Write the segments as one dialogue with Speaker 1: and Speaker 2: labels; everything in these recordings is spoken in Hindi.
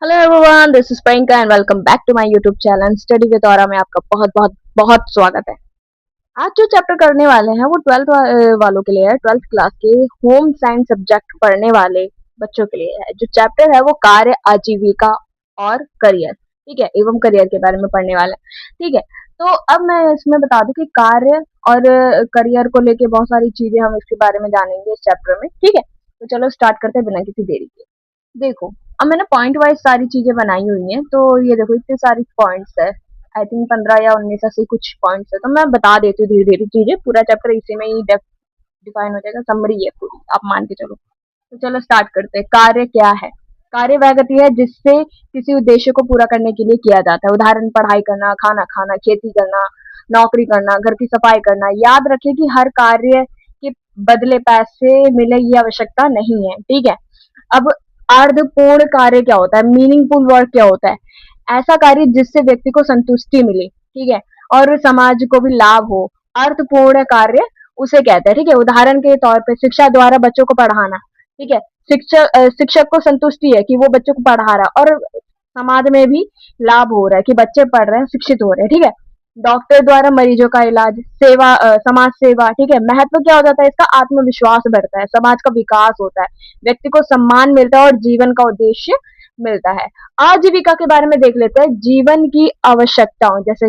Speaker 1: Hello everyone, this is Priyanka and welcome back to my YouTube channel study with Aura में आपका बहुत बहुत बहुत स्वागत है। आज जो चैप्टर करने वाले हैं वो ट्वेल्थ वालों के लिए है। ट्वेल्थ क्लास के होम साइंस सब्जेक्ट पढ़ने वाले बच्चों के लिए है। जो चैप्टर है वो कार्य, आजीविका और करियर, ठीक है, एवं करियर के बारे में पढ़ने वाले हैं। ठीक है, तो अब मैं इसमें बता दूं कि कार्य और करियर को लेके बहुत सारी चीजें हम इसके बारे में जानेंगे इस चैप्टर में। ठीक है, तो चलो स्टार्ट करते हैं बिना किसी देरी के। देखो, अब मैंने पॉइंट वाइज सारी चीजें बनाई हुई हैं, तो ये देखो इतने सारी पॉइंट्स है। आई थिंक 15 या 19 ऐसे कुछ पॉइंट्स है, तो मैं बता देती हूँ धीरे धीरे चीजें। पूरा चैप्टर इसी में ही डिफाइन हो जाएगा, समरी है पूरी, आप मान के चलो। तो चलो स्टार्ट करते हैं। कार्य क्या है? कार्य वह गति है जिससे किसी उद्देश्य को पूरा करने के लिए किया जाता है। उदाहरण, पढ़ाई करना, खाना खाना, खेती करना, नौकरी करना, घर की सफाई करना। याद रखें कि हर कार्य के बदले पैसे मिले ये आवश्यकता नहीं है। ठीक है, अब अर्थपूर्ण कार्य क्या होता है? मीनिंगफुल वर्क क्या होता है? ऐसा कार्य जिससे व्यक्ति को संतुष्टि मिले, ठीक है, और समाज को भी लाभ हो, अर्थपूर्ण कार्य उसे कहते हैं। ठीक है, उदाहरण के तौर पे शिक्षा द्वारा बच्चों को पढ़ाना। ठीक है, शिक्षक को संतुष्टि है कि वो बच्चों को पढ़ा रहा है और समाज में भी लाभ हो रहा है कि बच्चे पढ़ रहे हैं, शिक्षित हो रहे हैं। ठीक है, डॉक्टर द्वारा मरीजों का इलाज, सेवा, समाज सेवा। ठीक है, महत्व क्या हो जाता है इसका? आत्मविश्वास बढ़ता है, समाज का विकास होता है, व्यक्ति को सम्मान मिलता है और जीवन का उद्देश्य मिलता है। आजीविका के बारे में देख लेते हैं। जीवन की आवश्यकताओं जैसे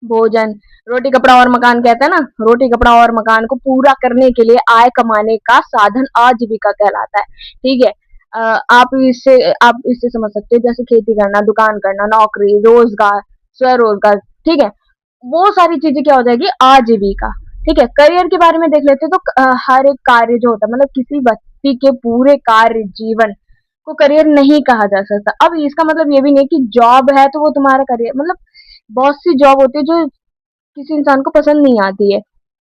Speaker 1: भोजन, रोटी कपड़ा और मकान, कहते हैं ना, रोटी कपड़ा और मकान को पूरा करने के लिए आय कमाने का साधन आजीविका कहलाता है। ठीक है, आप इससे समझ सकते हो जैसे खेती करना, दुकान करना, नौकरी, रोजगार, स्वरोजगार। ठीक है, वो सारी चीजें क्या हो जाएगी? आजीविका। ठीक है, करियर के बारे में देख लेते हैं। तो हर एक कार्य जो होता है, मतलब किसी व्यक्ति के पूरे कार्य जीवन को करियर नहीं कहा जा सकता। अब इसका मतलब ये भी नहीं कि जॉब है तो वो तुम्हारा करियर, मतलब बहुत सी जॉब होती है जो किसी इंसान को पसंद नहीं आती है,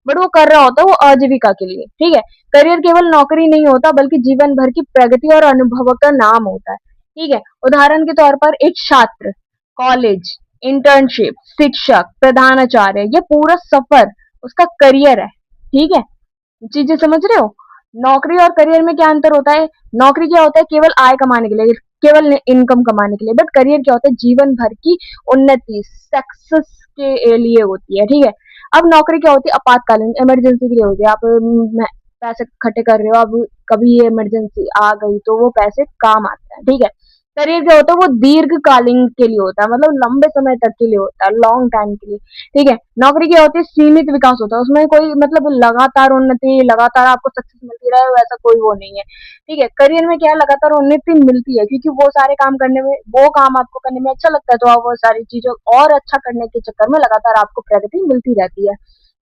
Speaker 1: बट वो कर रहा होता है वो आजीविका के लिए। ठीक है, करियर केवल नौकरी नहीं होता बल्कि जीवन भर की प्रगति और अनुभव का नाम होता है। ठीक है, उदाहरण के तौर पर एक छात्र, कॉलेज, इंटर्नशिप, शिक्षक, प्रधानाचार्य, ये पूरा सफर उसका करियर है। ठीक है, चीजें समझ रहे हो? नौकरी और करियर में क्या अंतर होता है? नौकरी क्या होता है? केवल आय कमाने के लिए, केवल इनकम कमाने के लिए। बट करियर क्या होता है? जीवन भर की उन्नति, सक्सेस के लिए होती है। ठीक है, अब नौकरी क्या होती है? आपातकालीन, इमरजेंसी के लिए होती है। आप पैसे इकट्ठे कर रहे हो, अब कभी ये इमरजेंसी आ गई तो वो पैसे काम आते हैं। ठीक है, करियर क्या होता है? वो दीर्घकालीन के लिए होता है, मतलब लंबे समय तक के लिए होता है, लॉन्ग टाइम के लिए। ठीक है, नौकरी क्या होती है? सीमित विकास होता है, उसमें कोई मतलब लगातार उन्नति, लगातार आपको सक्सेस मिलती रहे वैसा कोई वो नहीं है। ठीक है, करियर में क्या है? लगातार उन्नति मिलती है क्योंकि वो सारे काम करने में, वो काम आपको करने में अच्छा लगता है, तो आप वो सारी चीजों और अच्छा करने के चक्कर में लगातार आपको प्रगति मिलती रहती है।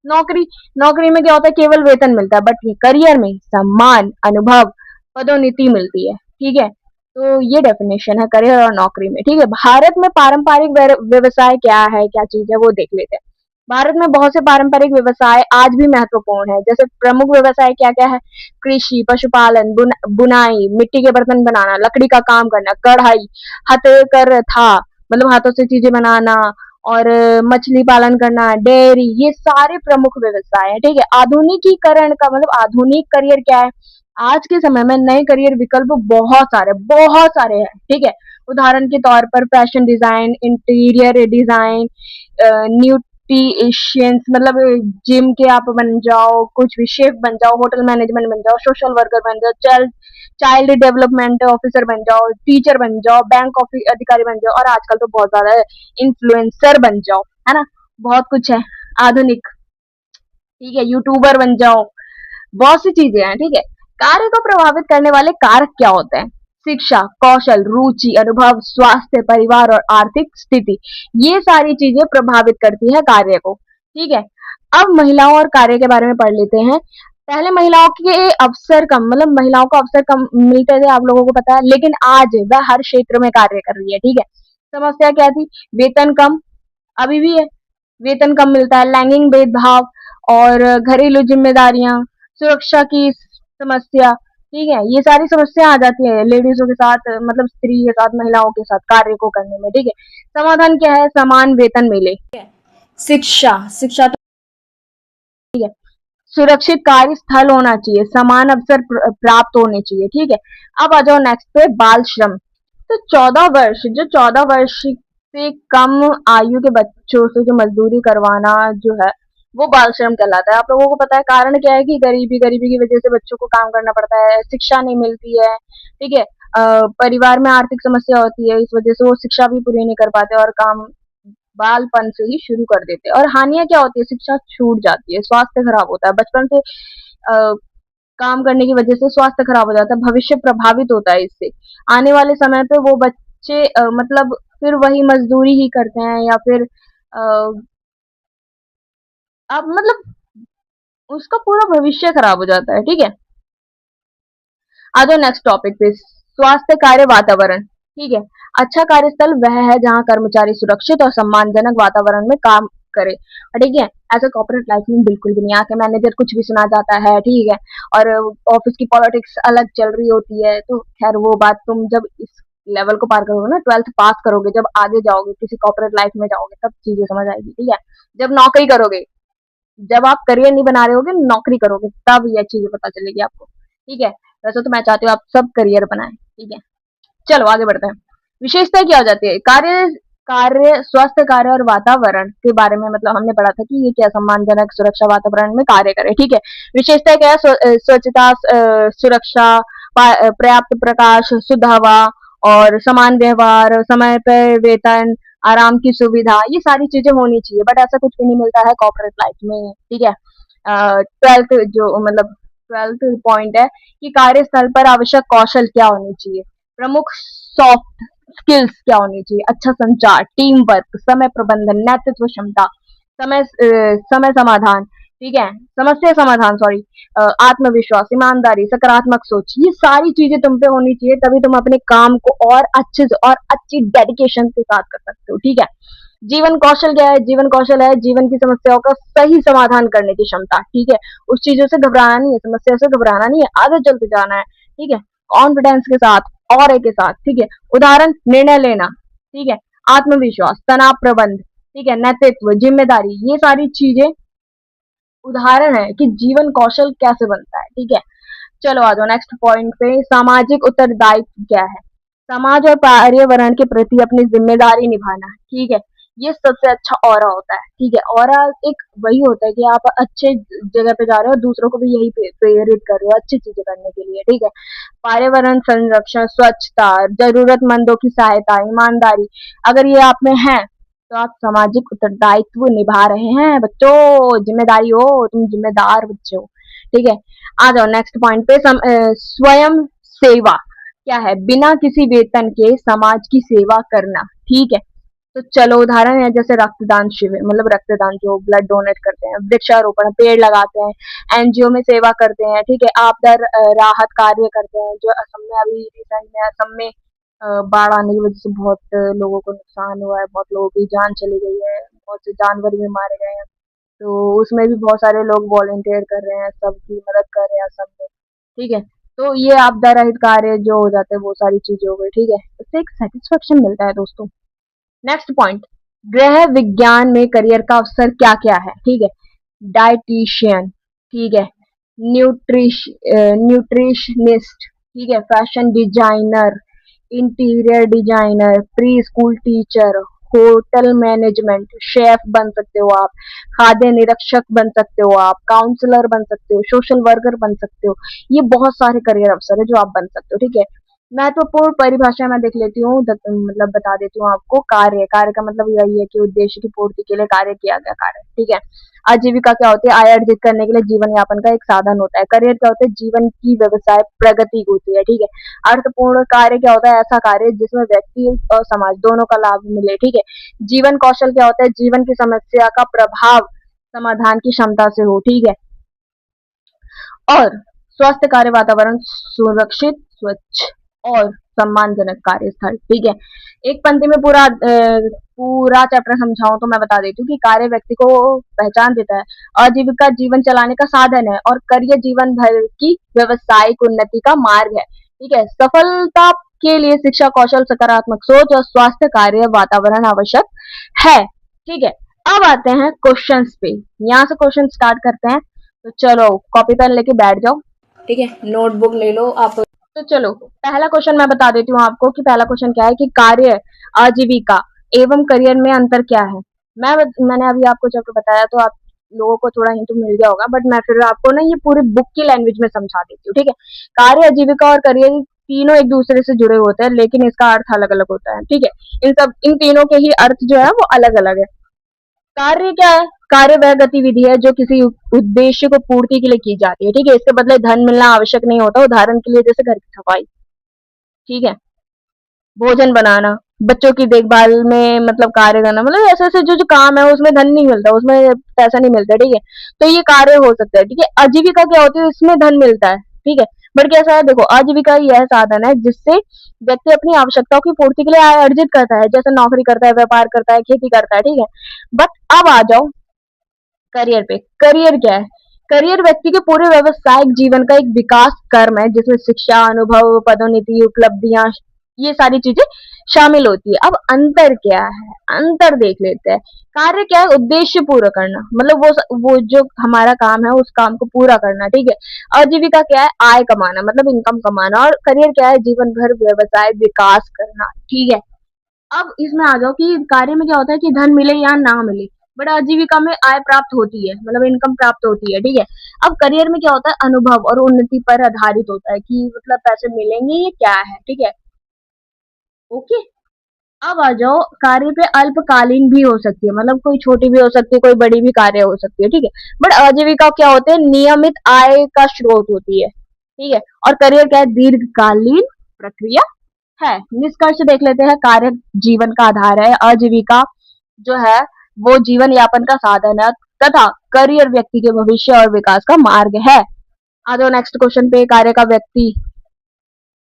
Speaker 1: नौकरी नौकरी में क्या होता है? केवल वेतन मिलता है, बट करियर में सम्मान, अनुभव, पदोन्नति मिलती है। ठीक है, तो ये डेफिनेशन है करियर और नौकरी में। ठीक है, भारत में पारंपरिक व्यवसाय क्या है, क्या चीज है, वो देख लेते हैं। भारत में बहुत से पारंपरिक व्यवसाय आज भी महत्वपूर्ण है। जैसे प्रमुख व्यवसाय क्या क्या है? कृषि, पशुपालन, बुनाई, मिट्टी के बर्तन बनाना, लकड़ी का काम करना, कढ़ाई, हथकरघा, मतलब हाथों से चीजें बनाना, और मछली पालन करना, डेयरी, ये सारे प्रमुख व्यवसाय है। ठीक है, आधुनिकीकरण का मतलब आधुनिक करियर क्या है? आज के समय में नए करियर विकल्प बहुत सारे हैं। ठीक है, उदाहरण के तौर पर फैशन डिजाइन, इंटीरियर डिजाइन, न्यूट्रिशियंस, मतलब जिम के आप बन जाओ, कुछ भी शेफ बन जाओ, होटल मैनेजमेंट बन जाओ, सोशल वर्कर बन जाओ, चाइल्ड डेवलपमेंट ऑफिसर बन जाओ, टीचर बन जाओ, बैंक अधिकारी बन जाओ, और आजकल तो बहुत ज्यादा इन्फ्लुएंसर बन जाओ, है ना, बहुत कुछ है आधुनिक। ठीक है, यूट्यूबर बन जाओ, बहुत सी चीजें हैं। ठीक है, कार्य को प्रभावित करने वाले कारक क्या होते हैं? शिक्षा, कौशल, रुचि, अनुभव, स्वास्थ्य, परिवार और आर्थिक स्थिति, ये सारी चीजें प्रभावित करती है कार्य को। ठीक है, अब महिलाओं और कार्य के बारे में पढ़ लेते हैं। पहले महिलाओं के अवसर कम, मतलब महिलाओं को अवसर कम मिलते थे, आप लोगों को पता है, लेकिन आज वह हर क्षेत्र में कार्य कर रही है। ठीक है, समस्या क्या थी? वेतन कम, अभी भी है, वेतन कम मिलता है, लैंगिक भेदभाव और घरेलू जिम्मेदारियां, सुरक्षा की समस्या। ठीक है, ये सारी समस्या आ जाती है लेडीजों के साथ, मतलब स्त्री के साथ, महिलाओं के साथ कार्य को करने में। ठीक है, समाधान क्या है? समान वेतन मिले, शिक्षा शिक्षा तो, ठीक है, सुरक्षित कार्य स्थल होना चाहिए, समान अवसर प्राप्त होने चाहिए। ठीक है, अब आ जाओ नेक्स्ट पे, बाल श्रम। तो 14 वर्ष, जो 14 वर्ष से कम आयु के बच्चों से जो मजदूरी करवाना जो है वो बाल श्रम कहलाता है। आप लोगों को पता है कारण क्या है कि गरीबी की वजह से बच्चों को काम करना पड़ता है, शिक्षा नहीं मिलती है, ठीक है। परिवार में आर्थिक समस्या होती है, इस वजह से वो शिक्षा भी पूरी नहीं कर पाते और काम बालपन से ही शुरू कर देते हैं। और हानियां क्या होती है, शिक्षा छूट जाती है, स्वास्थ्य खराब होता है, बचपन से काम करने की वजह से स्वास्थ्य खराब हो जाता है, भविष्य प्रभावित होता है इससे। आने वाले समय पे वो बच्चे मतलब फिर वही मजदूरी ही करते हैं या फिर अब मतलब उसका पूरा भविष्य खराब हो जाता है, ठीक है। आ जाओ नेक्स्ट टॉपिक पे, स्वास्थ्य कार्य वातावरण, ठीक है। अच्छा कार्यस्थल वह है जहां कर्मचारी सुरक्षित और सम्मानजनक वातावरण में काम करे, ठीक है। ऐसा कॉर्पोरेट लाइफ में बिल्कुल भी नहीं, आके मैनेजर कुछ भी सुना जाता है, ठीक है। और ऑफिस की पॉलिटिक्स अलग चल रही होती है, तो खैर वो बात तुम जब इस लेवल को पार करोगे ना, 12th पास करोगे, जब आगे जाओगे किसी कॉर्पोरेट लाइफ में जाओगे तब चीजें समझ आएगी, ठीक है। जब नौकरी करोगे, जब आप करियर नहीं बना रहे होगे, नौकरी करोगे, तब ये चीजें पता चलेगी आपको, ठीक है। वैसे तो मैं चाहती हूँ आप सब करियर बनाएं, ठीक है। चलो आगे बढ़ते हैं। विशेषता क्या हो जाती है, कार्य कार्य स्वास्थ्य कार्य और वातावरण के बारे में मतलब हमने पढ़ा था कि ये क्या सम्मानजनक सुरक्षा वातावरण में कार्य करे, ठीक है। विशेषता क्या है, स्वच्छता, सुरक्षा, पर्याप्त प्रकाश, शुद्ध हवा और समान व्यवहार, समय पर वेतन, आराम की सुविधा, ये सारी चीजें होनी चाहिए। बट ऐसा कुछ भी नहीं मिलता है कॉर्पोरेट लाइफ में, ठीक है। 12th जो मतलब 12th पॉइंट है कि कार्यस्थल पर आवश्यक कौशल क्या होनी चाहिए, प्रमुख सॉफ्ट स्किल्स क्या होनी चाहिए, अच्छा संचार, टीम वर्क, समय प्रबंधन, नेतृत्व क्षमता, समय समाधान, ठीक है, समस्या समाधान, सॉरी, आत्मविश्वास, ईमानदारी, सकारात्मक सोच, ये सारी चीजें तुम पे होनी चाहिए, तभी तुम अपने काम को और अच्छे से और अच्छी डेडिकेशन के साथ कर सकते हो, ठीक है। जीवन कौशल क्या है, जीवन कौशल है जीवन की समस्याओं का सही समाधान करने की क्षमता, ठीक है। उस चीजों से घबराना नहीं है, समस्या से घबराना नहीं है, आगे चलते जाना है, ठीक है। कॉन्फिडेंस के साथ और के साथ, ठीक है। उदाहरण, निर्णय लेना, ठीक है, आत्मविश्वास, तनाव प्रबंध, ठीक है, नेतृत्व, जिम्मेदारी, ये सारी चीजें उदाहरण है कि जीवन कौशल कैसे बनता है, ठीक है। चलो आ जाओ नेक्स्ट पॉइंट पे, सामाजिक उत्तरदायित्व क्या है, समाज और पर्यावरण के प्रति अपनी जिम्मेदारी निभाना, ठीक है। ये सबसे अच्छा ऑरा होता है, ठीक है। ऑरा एक वही होता है कि आप अच्छे जगह पे जा रहे हो, दूसरों को भी यही प्रेरित कर रहे हो अच्छी चीजें करने के लिए, ठीक है। पर्यावरण संरक्षण, स्वच्छता, जरूरतमंदों की सहायता, ईमानदारी, अगर ये आप में है तो आप सामाजिक उत्तरदायित्व निभा रहे हैं बच्चों, जिम्मेदारी हो, तुम जिम्मेदार बच्चे हो, ठीक है। आ जाओ नेक्स्ट पॉइंट पे, स्वयं सेवा क्या है, बिना किसी वेतन के समाज की सेवा करना, ठीक है। तो चलो उदाहरण है जैसे रक्तदान शिविर, मतलब रक्तदान जो ब्लड डोनेट करते हैं, वृक्षारोपण, पेड़ लगाते हैं, एनजीओ में सेवा करते हैं, ठीक है। आपदा राहत कार्य करते हैं, जो असम में अभी रिसेंट में असम में बाढ़ आने की वजह से बहुत लोगों को नुकसान हुआ है, बहुत लोगों की जान चली गई है, बहुत से जानवर भी मारे गए हैं। तो उसमें भी बहुत सारे लोग वॉलंटियर कर रहे हैं, सबकी मदद कर रहे हैं सब में, ठीक है। तो ये आपदा रहित कार्य जो हो जाते हैं वो सारी चीजें हो गई, ठीक है। इससे एक सेटिस्फेक्शन मिलता है दोस्तों। नेक्स्ट पॉइंट, गृह विज्ञान में करियर का अवसर क्या क्या है, ठीक है। डाइटिशियन, ठीक है, न्यूट्रिशनिस्ट, ठीक है, fashion designer, interior designer, pre school teacher, hotel management, chef बन सकते हो आप, खाद्य निरीक्षक बन सकते हो आप, काउंसलर बन सकते हो, सोशल वर्कर बन सकते हो। ये बहुत सारे करियर अवसर है जो आप बन सकते हो, ठीक है। महत्वपूर्ण परिभाषा मैं देख लेती हूँ, मतलब बता देती हूँ आपको। कार्य, कार्य का मतलब यही है कि उद्देश्य की पूर्ति के लिए कार्य किया गया कार्य, ठीक है। आजीविका क्या होती है, आय अर्जित करने के लिए जीवन यापन का एक साधन होता है। करियर क्या होता है, जीवन की व्यवसाय प्रगति होती है, ठीक है। अर्थपूर्ण कार्य क्या होता है, ऐसा कार्य जिसमें व्यक्ति और समाज दोनों का लाभ मिले, ठीक है। जीवन कौशल क्या होता है, जीवन की समस्या का प्रभाव समाधान की क्षमता से हो, ठीक है। और स्वास्थ्य कार्य वातावरण, सुरक्षित, स्वच्छ और सम्मानजनक कार्यस्थल, ठीक है। एक पंक्ति में पूरा चैप्टर समझाऊं तो मैं बता देती हूँ कि कार्य व्यक्ति को पहचान देता है, आजीविका जीवन चलाने का साधन है, और करियर जीवन भर की व्यवसायिक उन्नति का मार्ग है, ठीक है। सफलता के लिए शिक्षा, कौशल, सकारात्मक सोच और स्वास्थ्य कार्य वातावरण आवश्यक है, ठीक है। अब आते हैं क्वेश्चंस पे, यहाँ से क्वेश्चन स्टार्ट करते हैं। तो चलो कॉपी पेन लेके बैठ जाओ, ठीक है, नोटबुक ले लो आप। तो चलो पहला क्वेश्चन मैं बता देती हूँ आपको कि पहला क्वेश्चन क्या है कि कार्य, आजीविका एवं करियर में अंतर क्या है। मैंने अभी आपको जब बताया तो आप लोगों को थोड़ा हिंट मिल गया होगा, बट मैं फिर आपको ना ये पूरी बुक की लैंग्वेज में समझा देती हूँ, ठीक है। कार्य, आजीविका और करियर तीनों एक दूसरे से जुड़े होते हैं, लेकिन इसका अर्थ अलग अलग होता है, ठीक है। इन तीनों के ही अर्थ जो है वो अलग अलग है। कार्य क्या है? कार्य वह गतिविधि है जो किसी उद्देश्य को पूर्ति के लिए की जाती है, ठीक है। इसके बदले धन मिलना आवश्यक नहीं होता। उदाहरण के लिए जैसे घर की सफाई, ठीक है, भोजन बनाना, बच्चों की देखभाल में मतलब कार्य करना, मतलब ऐसे ऐसे जो जो काम है उसमें धन नहीं मिलता, उसमें पैसा नहीं मिलता, ठीक है। तो ये कार्य हो सकता है, ठीक है। आजीविका क्या होती है? इसमें धन मिलता है, ठीक है। बट कैसा है, देखो, आजीविका यह साधन है जिससे व्यक्ति अपनी आवश्यकताओं की पूर्ति के लिए आय अर्जित करता है, जैसे नौकरी करता है, व्यापार करता है, खेती करता है, ठीक है। बट अब आ जाओ करियर पे। करियर क्या है? करियर व्यक्ति के पूरे व्यावसायिक जीवन का एक विकास कर्म है जिसमें शिक्षा, अनुभव, पदोन्नति, उपलब्धियां, ये सारी चीजें शामिल होती है। अब अंतर क्या है? अंतर देख लेते हैं। कार्य क्या है? उद्देश्य पूरा करना, मतलब वो जो हमारा काम है उस काम को पूरा करना, ठीक है। आजीविका क्या है? आय कमाना, मतलब इनकम कमाना। और करियर क्या है? जीवन भर व्यवसाय विकास करना, ठीक है। अब इसमें आ जाओ कि कार्य में क्या होता है कि धन मिले या ना मिले, बट आजीविका में आय प्राप्त होती है, मतलब इनकम प्राप्त होती है, ठीक है। अब करियर में क्या होता है? अनुभव और उन्नति पर आधारित होता है कि मतलब पैसे मिलेंगे ये क्या है, ठीक है। ओके। अब आ जाओ कार्य पे। अल्पकालीन भी हो सकती है, मतलब कोई छोटी भी हो सकती है, कोई बड़ी भी कार्य हो सकती है, ठीक है। बट आजीविका क्या होते हैं? नियमित आय का स्रोत होती है, ठीक है। और करियर क्या है? दीर्घकालीन प्रक्रिया है। निष्कर्ष देख लेते हैं। कार्य जीवन का आधार है, आजीविका जो है वो जीवन यापन का साधन है, तथा करियर व्यक्ति के भविष्य और विकास का मार्ग है। आ जाओ नेक्स्ट क्वेश्चन पे। कार्य का व्यक्ति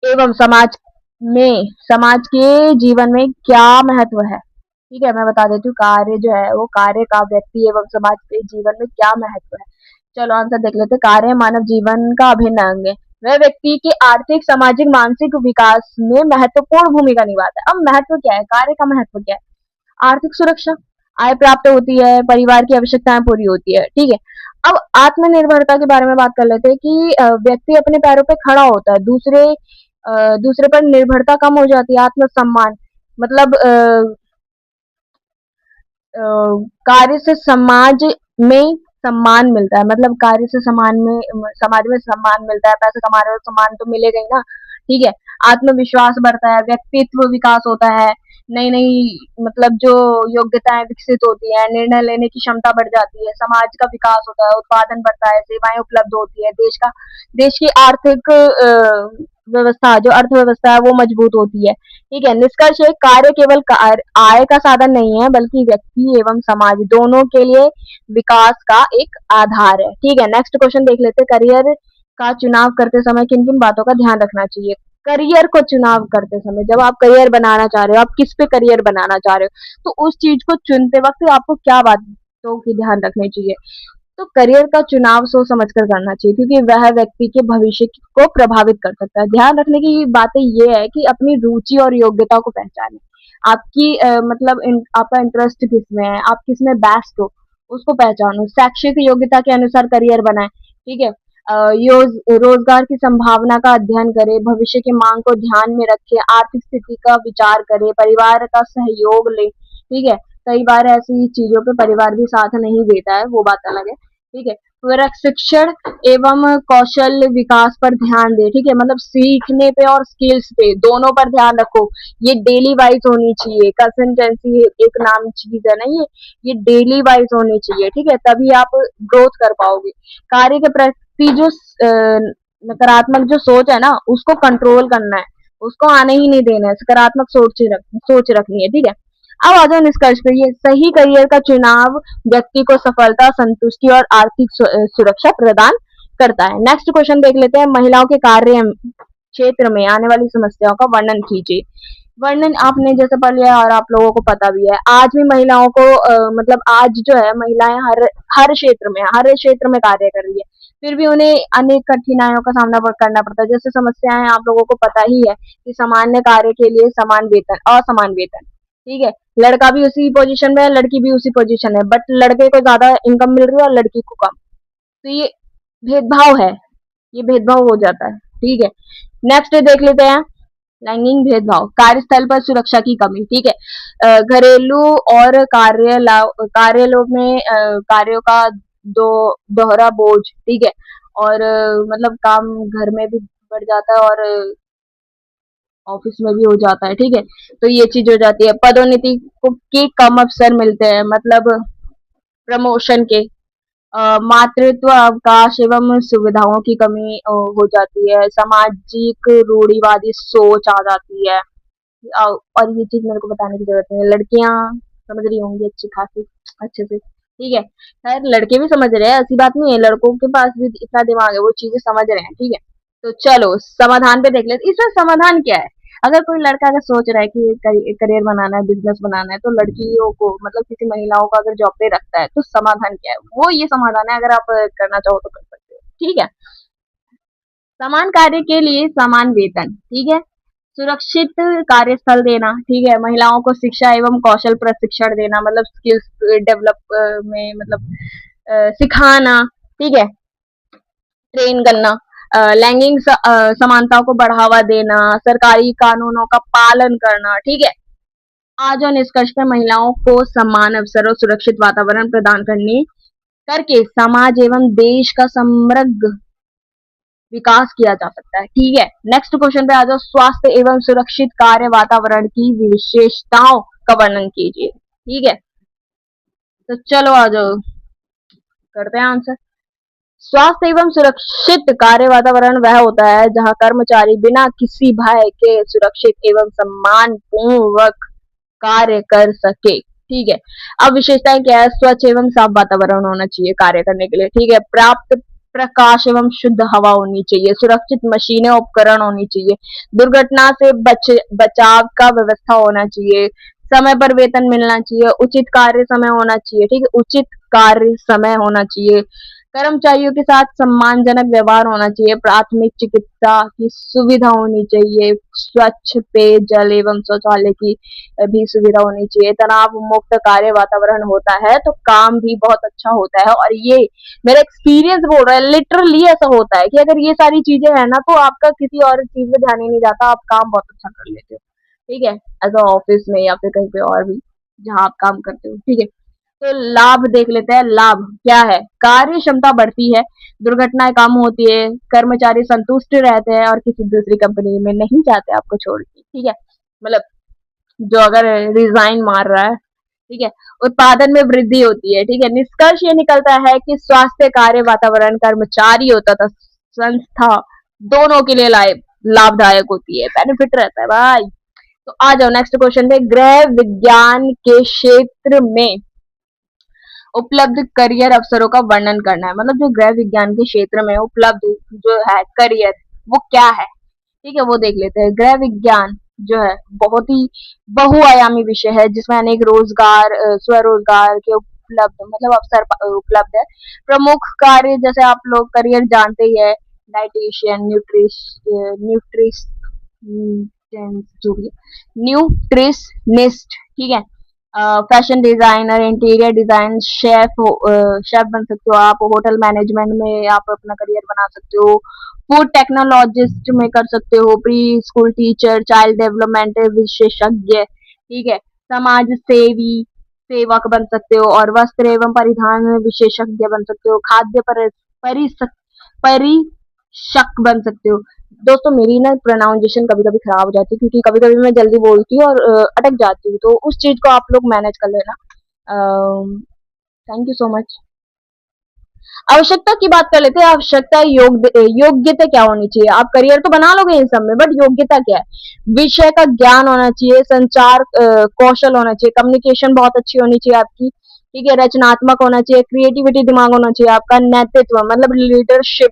Speaker 1: एवं समाज के जीवन में क्या महत्व है, ठीक है। मैं बता देती हूँ कार्य जो है वो कार्य का व्यक्ति एवं समाज के जीवन में क्या महत्व है। चलो आंसर देख लेते हैं। कार्य मानव जीवन का अभिन्न अंग है। वह व्यक्ति के आर्थिक, सामाजिक, मानसिक विकास में महत्वपूर्ण भूमिका निभाता है। अब महत्व क्या है? कार्य का महत्व क्या है? आर्थिक सुरक्षा, आय प्राप्त होती है, परिवार की आवश्यकताएं पूरी होती है, ठीक है। अब आत्मनिर्भरता के बारे में बात कर लेते हैं कि व्यक्ति अपने पैरों पे खड़ा होता है, दूसरे पर निर्भरता कम हो जाती है। आत्मसम्मान, मतलब कार्य से समाज में सम्मान मिलता है, मतलब कार्य से समाज में सम्मान मिलता है। पैसे कमा रहे हो, सम्मान तो मिलेगा ही ना, ठीक है। आत्मविश्वास बढ़ता है, व्यक्तित्व विकास होता है, नई नई मतलब जो योग्यताएं विकसित होती है, निर्णय लेने की क्षमता बढ़ जाती है, समाज का विकास होता है, उत्पादन बढ़ता है, सेवाएं उपलब्ध होती है, देश की आर्थिक व्यवस्था, जो अर्थव्यवस्था है वो मजबूत होती है, ठीक है। निष्कर्ष है, कार्य केवल आय का साधन नहीं है, बल्कि व्यक्ति एवं समाज दोनों के लिए विकास का एक आधार है, ठीक है। नेक्स्ट क्वेश्चन देख लेते हैं। करियर का चुनाव करते समय किन किन बातों का ध्यान रखना चाहिए? करियर को चुनाव करते समय, जब आप करियर बनाना चाह रहे हो, आप किस पे करियर बनाना चाह रहे हो, तो उस चीज को चुनते वक्त आपको क्या बातों की ध्यान रखनी चाहिए? तो करियर का चुनाव सोच समझ कर करना चाहिए, क्योंकि वह व्यक्ति के भविष्य को प्रभावित कर सकता है। ध्यान रखने की बातें ये है कि अपनी रुचि और योग्यता को पहचानें। आपकी मतलब आपका इंटरेस्ट किसमें है, आप किसमें बेस्ट हो, उसको पहचानो। शैक्षिक योग्यता के अनुसार करियर बनाएं, ठीक है। रोजगार की संभावना का अध्ययन करें, भविष्य की मांग को ध्यान में रखें, आर्थिक स्थिति का विचार करें, परिवार का सहयोग लें, ठीक है। कई बार ऐसी चीजों पे परिवार भी साथ नहीं देता है, वो बात अलग है, ठीक है। प्रशिक्षण एवं कौशल विकास पर ध्यान दे, ठीक है, मतलब सीखने पे और स्किल्स पे दोनों पर ध्यान रखो। ये डेली वाइज होनी चाहिए। कंसिस्टेंसी एक नाम चीज है ना, ये डेली वाइज होनी चाहिए, ठीक है, तभी आप ग्रोथ कर पाओगे। कार्य के प्रति जो नकारात्मक जो सोच है ना, उसको कंट्रोल करना है, उसको आने ही नहीं देना है। सकारात्मक सोच रखनी है, ठीक है। अब आ जाओ निष्कर्ष पे। ये सही करियर का चुनाव व्यक्ति को सफलता, संतुष्टि और आर्थिक सुरक्षा प्रदान करता है। नेक्स्ट क्वेश्चन देख लेते हैं। महिलाओं के कार्य क्षेत्र में आने वाली समस्याओं का वर्णन कीजिए। वर्णन आपने जैसे पढ़ लिया और आप लोगों को पता भी है। आज भी महिलाओं को मतलब आज जो है महिलाएं हर क्षेत्र में कार्य कर रही है, फिर भी उन्हें अनेक कठिनाइयों का सामना करना पड़ता है। जैसे समस्याएं आप लोगों को पता ही है कि सामान्य कार्य के लिए समान वेतन, असमान वेतन, ठीक है। लड़का भी उसी पोजीशन में है, लड़की भी उसी पोजीशन है, बट लड़के को ज्यादा इनकम मिल रही है और लड़की को कम। तो ये भेदभाव है, ये भेदभाव हो जाता है। ठीक है। नेक्स्ट देख लेते हैं लैंगिक भेदभाव, कार्यस्थल पर सुरक्षा की कमी, ठीक है। घरेलू और कार्यालयों में कार्यों का दो दोहरा बोझ, ठीक है। और मतलब काम घर में भी बढ़ जाता है और ऑफिस में भी हो जाता है, ठीक है। तो ये चीज हो जाती है। पदोन्नति के कम अवसर मिलते हैं, मतलब प्रमोशन के। मातृत्व अवकाश एवं सुविधाओं की कमी हो जाती है। सामाजिक रूढ़िवादी सोच आ जाती है। और ये चीज मेरे को बताने की जरूरत नहीं है, लड़कियां समझ रही होंगी अच्छी खासी अच्छे से, ठीक है। खैर लड़के भी समझ रहे हैं, ऐसी बात नहीं है, लड़कों के पास भी इतना दिमाग है, वो चीजें समझ रहे हैं, ठीक है। तो चलो समाधान पे देख लेते, इसमें समाधान क्या है। अगर कोई लड़का अगर सोच रहा है कि करियर बनाना है, बिजनेस बनाना है, तो लड़कियों को मतलब किसी महिलाओं को अगर जॉब पे रखता है, तो समाधान क्या है, वो ये समाधान है। अगर आप करना चाहो तो कर सकते हो, ठीक है। समान कार्य के लिए समान वेतन, ठीक है। सुरक्षित कार्यस्थल देना, ठीक है। महिलाओं को शिक्षा एवं कौशल प्रशिक्षण देना, मतलब स्किल्स डेवलप में मतलब सिखाना, ठीक है, ट्रेन करना। लैंगिक समानता को बढ़ावा देना, सरकारी कानूनों का पालन करना, ठीक है। आज और निष्कर्ष पे महिलाओं को समान अवसर और सुरक्षित वातावरण प्रदान करने करके समाज एवं देश का समग्र विकास किया जा सकता है, ठीक है। नेक्स्ट क्वेश्चन पे आ जाओ, स्वास्थ्य एवं सुरक्षित कार्य वातावरण की विशेषताओं का वर्णन कीजिए, ठीक है। तो चलो आ जाओ करते हैं आंसर। स्वास्थ्य एवं सुरक्षित कार्य वातावरण वह होता है जहां कर्मचारी बिना किसी भय के सुरक्षित एवं सम्मान पूर्वक कार्य कर सके, ठीक है। अब विशेषताएं क्या है, स्वच्छ एवं साफ वातावरण होना चाहिए कार्य करने के लिए, ठीक है। प्राप्त प्रकाश एवं शुद्ध हवा होनी चाहिए, सुरक्षित मशीनें उपकरण होनी चाहिए, दुर्घटना से बचाव का व्यवस्था होना चाहिए, समय पर वेतन मिलना चाहिए, उचित कार्य समय होना चाहिए, ठीक है, उचित कार्य समय होना चाहिए, कर्मचारियों के साथ सम्मानजनक व्यवहार होना चाहिए, प्राथमिक चिकित्सा की सुविधा होनी चाहिए, स्वच्छ पेयजल एवं शौचालय की भी सुविधा होनी चाहिए, तनाव मुक्त कार्य वातावरण होता है तो काम भी बहुत अच्छा होता है। और ये मेरा एक्सपीरियंस बोल रहा है, लिटरली ऐसा होता है कि अगर ये सारी चीजें है ना, तो आपका किसी और चीज में ध्यान ही नहीं जाता, आप काम बहुत अच्छा कर लेते हो, ठीक है। एज अ ऑफिस में या फिर कहीं पे और भी जहाँ आप काम करते हो, ठीक है। तो लाभ देख लेते हैं, लाभ क्या है, कार्य क्षमता बढ़ती है, दुर्घटनाएं कम होती है, कर्मचारी संतुष्ट रहते हैं और किसी दूसरी कंपनी में नहीं जाते आपको छोड़ के, ठीक है। मतलब जो अगर रिजाइन मार रहा है, ठीक है। उत्पादन में वृद्धि होती है, ठीक है। निष्कर्ष ये निकलता है कि स्वास्थ्य कार्य वातावरण कर्मचारियों तथा संस्था दोनों के लिए लाभदायक होती है, बेनिफिट रहता है भाई। तो आ जाओ नेक्स्ट क्वेश्चन पे, गृह विज्ञान के क्षेत्र में उपलब्ध करियर अवसरों का वर्णन करना है, मतलब जो गृह विज्ञान के क्षेत्र में उपलब्ध जो है करियर, वो क्या है, ठीक है, वो देख लेते हैं। गृह विज्ञान जो है बहुत ही बहुआयामी विषय है जिसमें अनेक रोजगार स्वरोजगार के उपलब्ध मतलब अवसर उपलब्ध है। प्रमुख कार्य जैसे आप लोग करियर जानते ही है, डाइटिशियन, न्यूट्रिश जो भी न्यूट्रिशनिस्ट, ठीक है। Fashion designer, interior design, chef बन सकते हो आप, होटल मैनेजमेंट में आप अपना करियर बना सकते हो, फूड टेक्नोलॉजिस्ट में कर सकते हो, pre school teacher, child development विशेषज्ञ, ठीक है, समाज सेवी सेवक बन सकते हो, और वस्त्र एवं परिधान विशेषज्ञ बन सकते हो, खाद्य परिशक बन सकते हो। दोस्तों मेरी ना प्रोनाउंसिएशन कभी कभी खराब हो जाती है क्योंकि कभी कभी मैं जल्दी बोलती हूँ और अटक जाती हूँ, तो उस चीज को आप लोग मैनेज कर लेना। Thank you so much. आवश्यकता की बात कर लेते हैं, आवश्यकता योग्यता क्या होनी चाहिए, आप करियर तो बना लोगे इन सब में, बट योग्यता क्या है, विषय का ज्ञान होना चाहिए, संचार कौशल होना चाहिए, कम्युनिकेशन बहुत अच्छी होनी चाहिए आपकी, ठीक है, रचनात्मक होना चाहिए, क्रिएटिविटी दिमाग होना चाहिए आपका, नेतृत्व मतलब लीडरशिप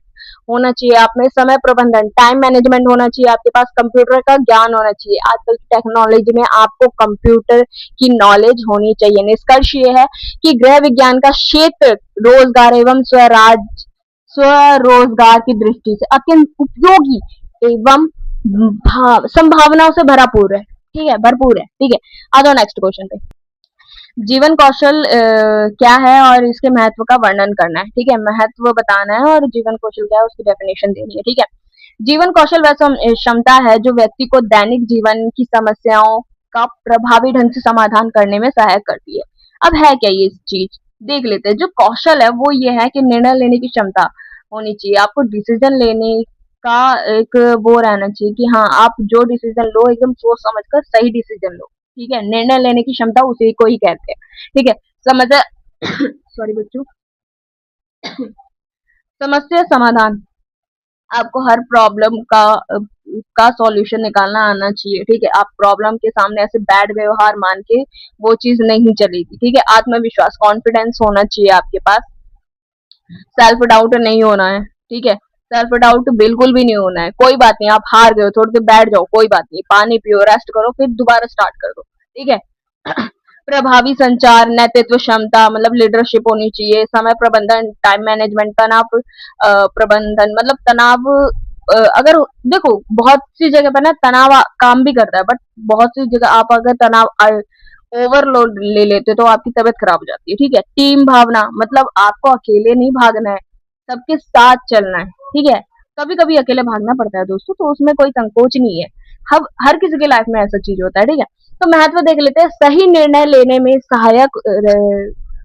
Speaker 1: होना चाहिए आप में, समय प्रबंधन टाइम मैनेजमेंट होना चाहिए आपके पास, कंप्यूटर का ज्ञान होना चाहिए, आजकल की टेक्नोलॉजी में आपको कंप्यूटर की नॉलेज होनी चाहिए। निष्कर्ष ये है कि गृह विज्ञान का क्षेत्र रोजगार एवं स्वरोजगार की दृष्टि से अत्यंत उपयोगी एवं संभावनाओं से भरपूर है, ठीक है, भरपूर है, ठीक है। आ जाओ नेक्स्ट क्वेश्चन पे, जीवन कौशल क्या है और इसके महत्व का वर्णन करना है, ठीक है, महत्व बताना है और जीवन कौशल क्या है उसकी डेफिनेशन देनी है, ठीक है। जीवन कौशल वह क्षमता है जो व्यक्ति को दैनिक जीवन की समस्याओं का प्रभावी ढंग से समाधान करने में सहायक करती है। अब है क्या ये चीज, देख लेते हैं। जो कौशल है वो ये है कि निर्णय लेने की क्षमता होनी चाहिए, आपको डिसीजन लेने का एक वो रहना चाहिए कि हाँ आप जो डिसीजन लो एकदम सोच समझ कर सही डिसीजन लो। ठीक है, निर्णय लेने की क्षमता उसी को ही कहते हैं। ठीक है, समझ सॉरी बच्चों। समस्या समाधान, आपको हर प्रॉब्लम का सॉल्यूशन निकालना आना चाहिए। ठीक है, आप प्रॉब्लम के सामने ऐसे बैड व्यवहार मान के वो चीज नहीं चलेगी। ठीक है, आत्मविश्वास कॉन्फिडेंस होना चाहिए आपके पास, सेल्फ डाउट नहीं होना है। ठीक है, सेल्फ डाउट बिल्कुल भी नहीं होना है। कोई बात नहीं, आप हार गए हो थोड़ी देर बैठ जाओ, कोई बात नहीं, पानी पियो, रेस्ट करो, फिर दोबारा स्टार्ट कर दो। ठीक है। प्रभावी संचार, नेतृत्व क्षमता मतलब लीडरशिप होनी चाहिए, समय प्रबंधन, टाइम मैनेजमेंट, तनाव प्रबंधन मतलब तनाव अगर देखो बहुत सी जगह पर ना तनाव काम भी करता है, बट बहुत सी जगह आप अगर तनाव ओवरलोड ले लेते तो आपकी तबीयत खराब हो जाती है। ठीक है, टीम भावना मतलब आपको अकेले नहीं भागना है, सबके साथ चलना है। ठीक है, कभी कभी अकेले भागना पड़ता है दोस्तों, तो उसमें कोई संकोच नहीं है। हर किसी की लाइफ में ऐसा चीज होता है। ठीक है, तो महत्व देख लेते हैं, सही निर्णय लेने में सहायक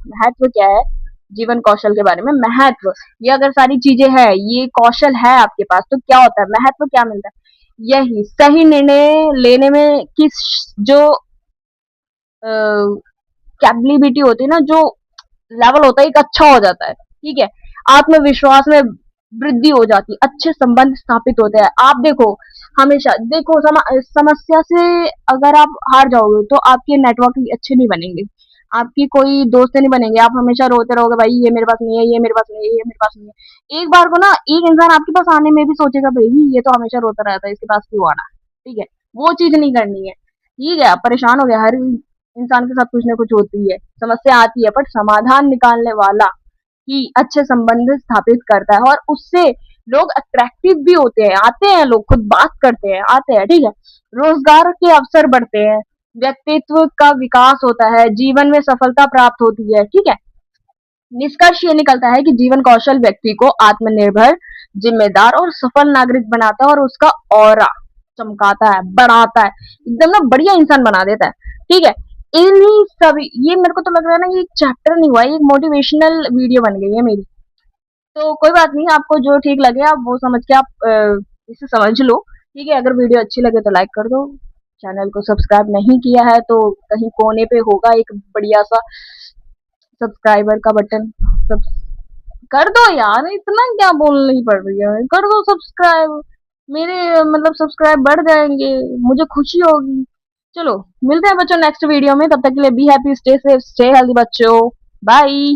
Speaker 1: महत्व क्या है जीवन कौशल के बारे में। महत्व, ये अगर सारी चीजें है, ये कौशल है आपके पास, तो क्या होता है, महत्व क्या मिलता है, यही सही निर्णय लेने में किस जो कैपेबिलिटी होती है ना, जो लेवल होता है एक अच्छा हो जाता है। ठीक है, आत्मविश्वास में वृद्धि हो जाती है, अच्छे संबंध स्थापित होते हैं। आप देखो हमेशा देखो समस्या से अगर आप हार जाओगे तो आपके नेटवर्क अच्छे नहीं बनेंगे, आपकी कोई दोस्त नहीं बनेंगे, आप हमेशा रोते रहोगे भाई ये मेरे पास नहीं है, ये मेरे पास नहीं है, ये मेरे पास नहीं है। एक बार को ना एक इंसान आपके पास आने में भी सोचेगा भाई ये तो हमेशा रोता रहता है, इसके पास क्यों आना। ठीक है, वो चीज नहीं करनी है। ठीक है, आप परेशान हो गया, हर इंसान के साथ कुछ ना कुछ होती है, समस्या आती है, बट समाधान निकालने वाला ही अच्छे संबंध स्थापित करता है, और उससे लोग अट्रैक्टिव भी होते हैं, आते हैं, लोग खुद बात करते हैं, आते हैं। ठीक है, रोजगार के अवसर बढ़ते हैं, व्यक्तित्व का विकास होता है, जीवन में सफलता प्राप्त होती है। ठीक है, निष्कर्ष ये निकलता है कि जीवन कौशल व्यक्ति को आत्मनिर्भर, जिम्मेदार और सफल नागरिक बनाता है, और उसका ऑरा चमकाता है, बढ़ाता है, एकदम ना बढ़िया इंसान बना देता है। ठीक है, इन्हीं सभी, ये मेरे को तो लग रहा है ना ये एक चैप्टर नहीं हुआ, ये एक मोटिवेशनल वीडियो बन गई है मेरी। तो कोई बात नहीं, आपको जो ठीक लगे आप वो समझ के आप इसे समझ लो। ठीक है, अगर वीडियो अच्छी लगे तो लाइक कर दो, चैनल को सब्सक्राइब नहीं किया है तो कहीं कोने पे होगा एक बढ़िया सा सब्सक्राइबर का बटन, सब कर दो यार, इतना क्या बोलनी पड़ रही है, कर दो सब्सक्राइब, मेरे मतलब सब्सक्राइब बढ़ जाएंगे, मुझे खुशी होगी। चलो मिलते हैं बच्चों नेक्स्ट वीडियो में, तब तक के लिए be happy, stay safe, stay healthy बच्चों, बाय।